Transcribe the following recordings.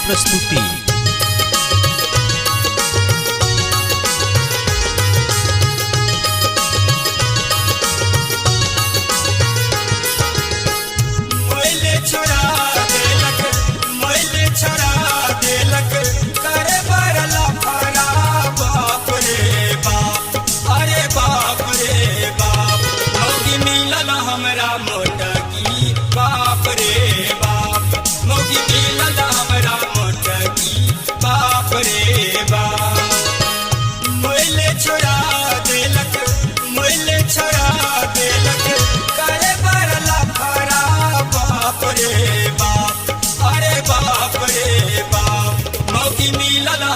प्रस्तुति।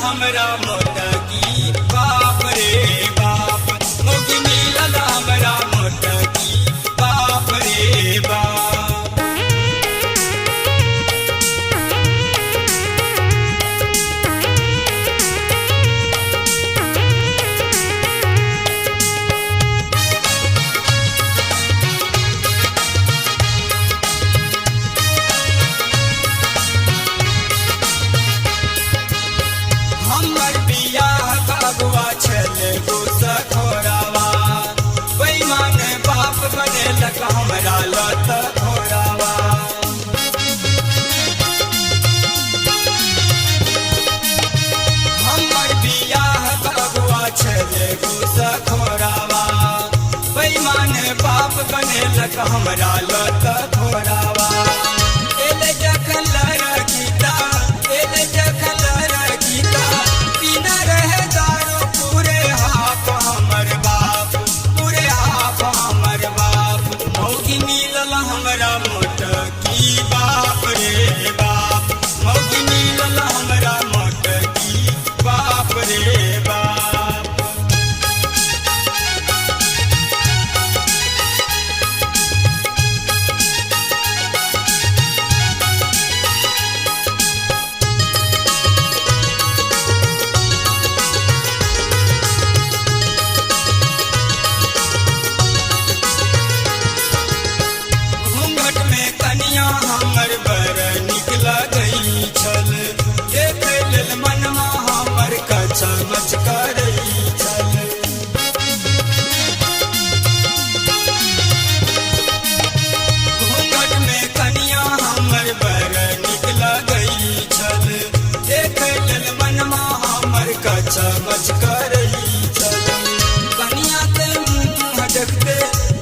हमरा मोटकी बाप रे बाप, मौगी मिलल हमरा मोटकी बाप रे बाप। हमर बियाह बबुआ छले गोसा खोरावा, बेईमान बाप बनेलक हमरा लत खोरावा। हमर बियाह बबुआ छले गोसा खोरावा, बेईमान बाप बनेलक हमरा लत खोरावा। एले जखन लड़कीता, एले जखन लड़कीता, पीना रहे दारू पूरे हाथ हमर बाप, पूरे हाथ हमर बाप। मौगी मिलल हमरा मोटकी बाप रे बाप, मौगी मिलल हमरा मोटकी बाप रे बाप। घूंघट में कनिया हमर बड़ नीक लगई छल, देखे लेल मनमा हमर कचमच करई छल। घूंघट में कनिया हमर बड़ नीक लगई छल, देखे लेल मनमा हमर कचमच करई छल। कनिया के मुँह देखते,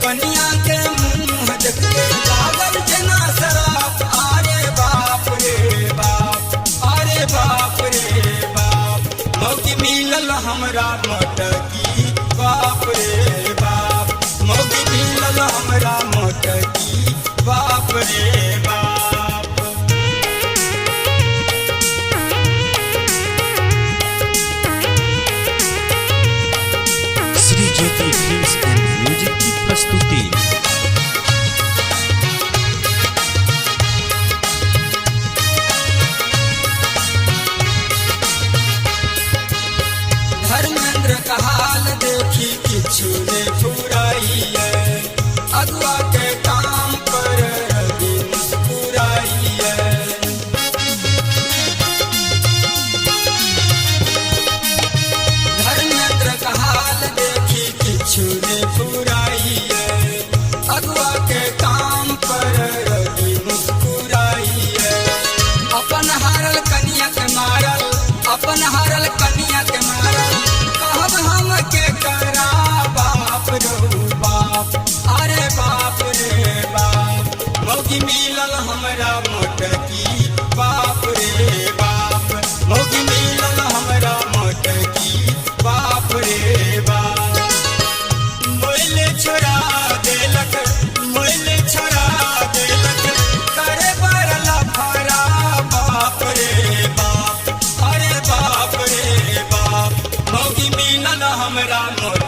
कनिया के मुँह देखते लागल जेना शराब। अरे बाप रे बाप, अरे बाप रे बाप, मौगी मिलल हमरा मोटकी बाप रे बाप, मौगी मिलल हमरा मोटकी बाप रे बाप। Shri Jyoti films and music की प्रस्तुति। धर्मेंद्र का हाल देखी किछु ने फुराइए, अगुआ के काम पर रवि मुस्कुराइए। धर्मेंद्र का हाल देखी किछु ने फुराइए, अगुआ के काम पर रवि मुस्कुराइए। अपन हारल कनिया के मारल, अपन हारल कनिया के मारल, कहब हम के करा बाप रो बाप। अरे बाप रे बाप, मौगी मिलल हमरा मोटकी बाप रे बाप, मौगी मिलल हमरा मोटकी बाप रे बाप। मोइले छोड़ा देलक, मोइले छोड़ा देलक, करे बरला फरा बाप रे बाप। अरे बाप रे बाप, मौगी मिलल हमरा मोटकी